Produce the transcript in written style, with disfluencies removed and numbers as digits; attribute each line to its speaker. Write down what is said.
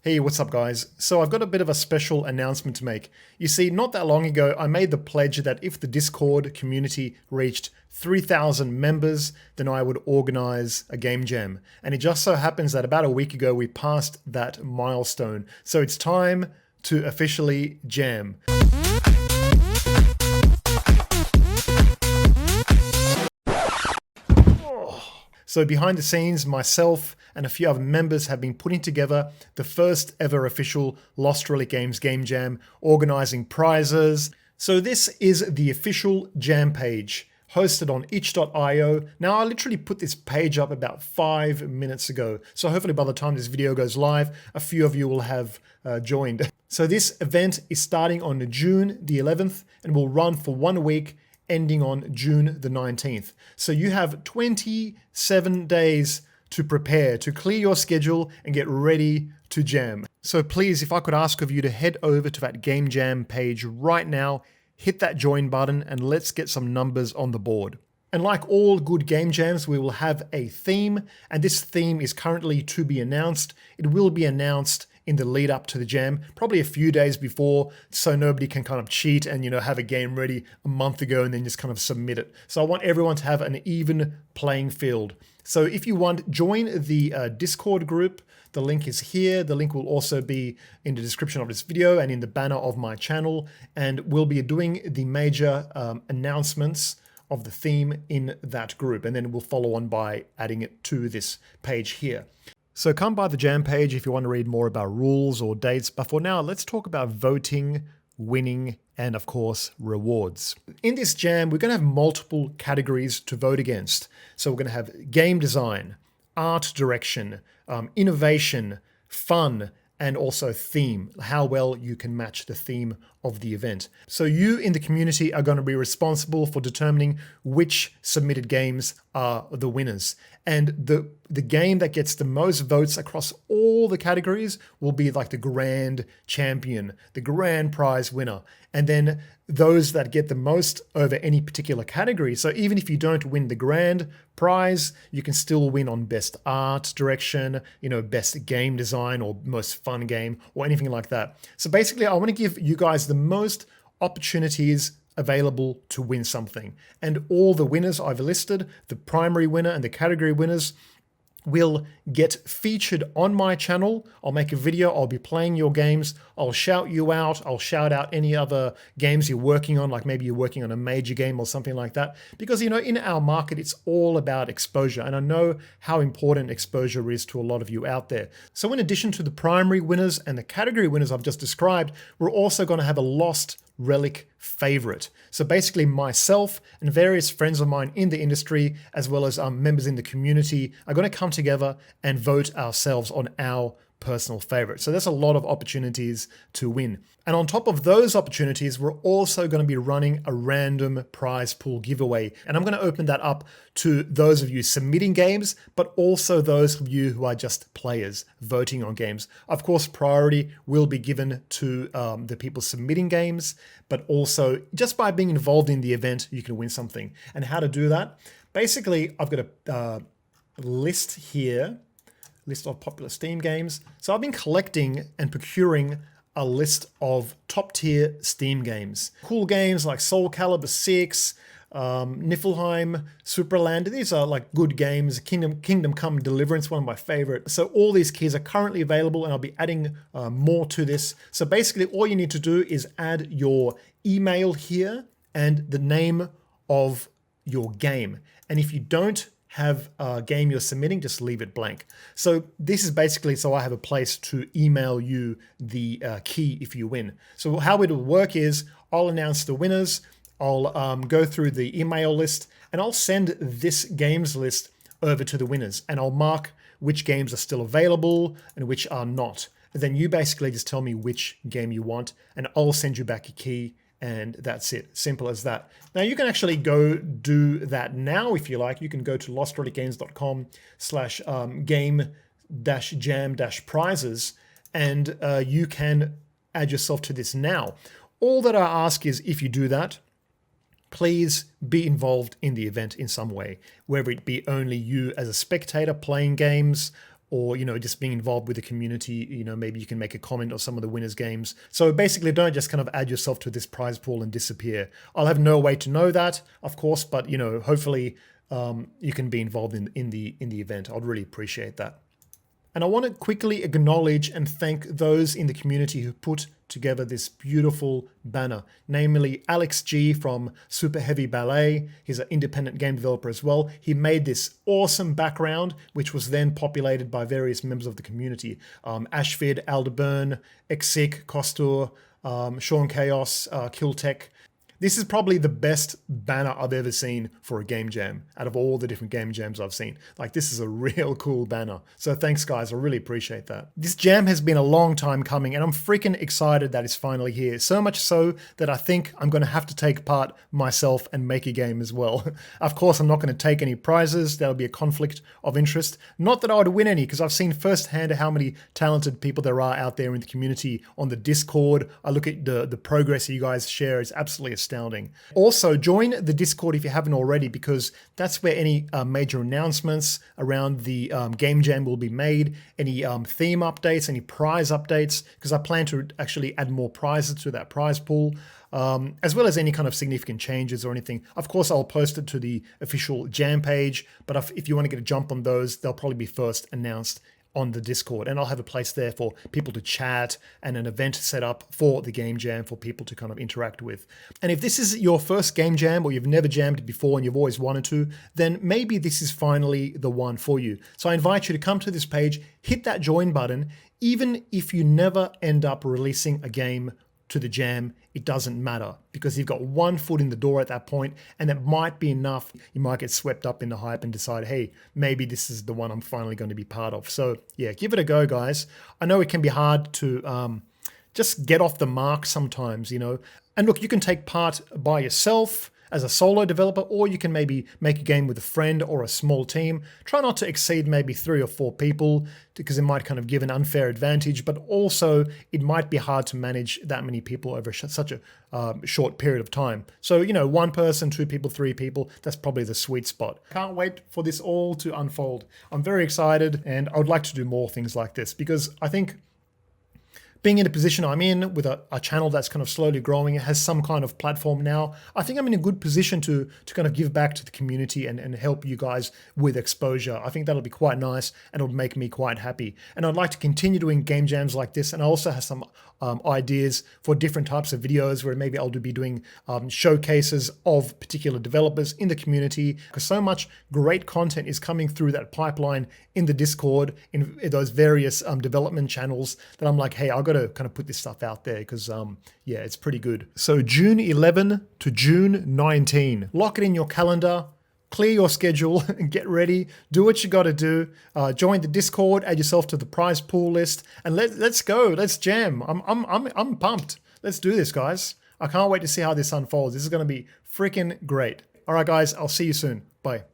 Speaker 1: Hey, what's up guys? So I've got a bit of a special announcement to make. You see, not that long ago, I made the pledge that if the Discord community reached 3,000 members, then I would organize a game jam. And it just so happens that about a week ago, we passed that milestone. So it's time to officially jam. So behind the scenes, myself and a few other members have been putting together the first ever official Lost Relic Games game jam, organizing prizes. So this is the official jam page hosted on itch.io. Now I literally put this page up about 5 minutes ago. So hopefully by the time this video goes live, a few of you will have joined. So this event is starting on June the 11th and will run for 1 week, ending on June the 19th. So you have 27 days to prepare, to clear your schedule and get ready to jam. So please, if I could ask of you to head over to that game jam page right now, hit that join button and let's get some numbers on the board. And like all good game jams, we will have a theme, and this theme is currently to be announced. It will be announced in the lead up to the jam, probably a few days before, so nobody can kind of cheat and, have a game ready a month ago and then just kind of submit it. So I want everyone to have an even playing field. So if you want, join the Discord group. The link is here. The link will also be in the description of this video and in the banner of my channel. And we'll be doing the major announcements of the theme in that group. And then we'll follow on by adding it to this page here. So come by the jam page if you want to read more about rules or dates, but for now, let's talk about voting, winning, and of course, rewards. In this jam, we're going to have multiple categories to vote against. So we're going to have game design, art direction, innovation, fun, and also theme, how well you can match the theme of the event. So you in the community are going to be responsible for determining which submitted games are the winners. And the game that gets the most votes across all the categories will be like the grand champion, the grand prize winner. And then those that get the most over any particular category. So even if you don't win the grand prize, you can still win on best art direction, best game design or most fun game or anything like that. So basically, I want to give you guys the most opportunities available to win something. And all the winners I've listed, the primary winner and the category winners, will get featured on my channel. I'll make a video, I'll be playing your games, I'll shout you out, I'll shout out any other games you're working on, like maybe you're working on a major game or something like that. Because, in our market, it's all about exposure. And I know how important exposure is to a lot of you out there. So in addition to the primary winners and the category winners I've just described, we're also going to have a Lost Relic favorite. So basically myself and various friends of mine in the industry, as well as members in the community, are going to come together and vote ourselves on our personal favorite. So there's a lot of opportunities to win. And on top of those opportunities, we're also going to be running a random prize pool giveaway. And I'm going to open that up to those of you submitting games, but also those of you who are just players voting on games. Of course, priority will be given to the people submitting games, but also just by being involved in the event, you can win something. And how to do that? Basically, I've got a list here, list of popular Steam games. So I've been collecting and procuring a list of top tier Steam games. Cool games like Soul Calibur 6, Niflheim, Superland. These are like good games. Kingdom Come Deliverance, one of my favorite. So all these keys are currently available and I'll be adding more to this. So basically all you need to do is add your email here and the name of your game. And if you don't have a game you're submitting, just leave it blank. So this is basically so I have a place to email you the key if you win. So how it'll work is I'll announce the winners, I'll go through the email list, and I'll send this games list over to the winners, and I'll mark which games are still available and which are not. And then you basically just tell me which game you want, and I'll send you back a key. And that's it. Simple as that. Now you can actually go do that now if you like. You can go to lostrelicgames.com/game-jam-prizes and you can add yourself to this now. All that I ask is if you do that, please be involved in the event in some way, whether it be only you as a spectator playing games or, you know, just being involved with the community. You know, maybe you can make a comment on some of the winners' games. So basically, don't just kind of add yourself to this prize pool and disappear. I'll have no way to know that, of course, but, you know, hopefully you can be involved in the event. I'd really appreciate that. And I want to quickly acknowledge and thank those in the community who put together this beautiful banner, namely Alex G from Super Heavy Ballet. He's an independent game developer as well. He made this awesome background, which was then populated by various members of the community. Ashfid, Aldeburn, Exik, Kostur, Sean Chaos, Killtech. This is probably the best banner I've ever seen for a game jam out of all the different game jams I've seen. Like, this is a real cool banner. So thanks, guys. I really appreciate that. This jam has been a long time coming, and I'm freaking excited that it's finally here. So much so that I think I'm going to have to take part myself and make a game as well. Of course, I'm not going to take any prizes. That'll be a conflict of interest. Not that I would win any, because I've seen firsthand how many talented people there are out there in the community on the Discord. I look at the progress you guys share. It's absolutely astounding. Also, join the Discord if you haven't already, because that's where any major announcements around the game jam will be made, any theme updates, any prize updates, because I plan to actually add more prizes to that prize pool, as well as any kind of significant changes or anything. Of course, I'll post it to the official jam page, but if you want to get a jump on those, they'll probably be first announced on the Discord, and I'll have a place there for people to chat and an event set up for the game jam for people to kind of interact with. And if this is your first game jam, or you've never jammed before and you've always wanted to, then maybe this is finally the one for you. So I invite you to come to this page, hit that join button. Even if you never end up releasing a game to the jam, it doesn't matter, because you've got one foot in the door at that point, and that might be enough. You might get swept up in the hype and decide, hey, maybe this is the one I'm finally going to be part of. So yeah, give it a go, guys. I know it can be hard to just get off the mark sometimes, you know. And look, you can take part by yourself as a solo developer, or you can maybe make a game with a friend or a small team. Try not to exceed maybe 3 or 4 people, because it might kind of give an unfair advantage, but also it might be hard to manage that many people over such a short period of time. So, you know, 1 person, 2 people, 3 people, that's probably the sweet spot. Can't wait for this all to unfold. I'm very excited, and I would like to do more things like this, because I think being in the position I'm in with a channel that's kind of slowly growing, has some kind of platform now, I think I'm in a good position to kind of give back to the community and help you guys with exposure. I think that'll be quite nice, and it'll make me quite happy. And I'd like to continue doing game jams like this, and I also have some ideas for different types of videos where maybe I'll be doing showcases of particular developers in the community, because so much great content is coming through that pipeline in the Discord, in those various development channels, that I'm like, hey, I've got to kind of put this stuff out there, because yeah, it's pretty good. So June 11 to June 19, lock it in your calendar. Clear your schedule and get ready. Do what you got to do. Join the Discord, add yourself to the prize pool list, and let's go. Let's jam. I'm pumped. Let's do this, guys. I can't wait to see how this unfolds. This is going to be freaking great. All right, guys. I'll see you soon. Bye.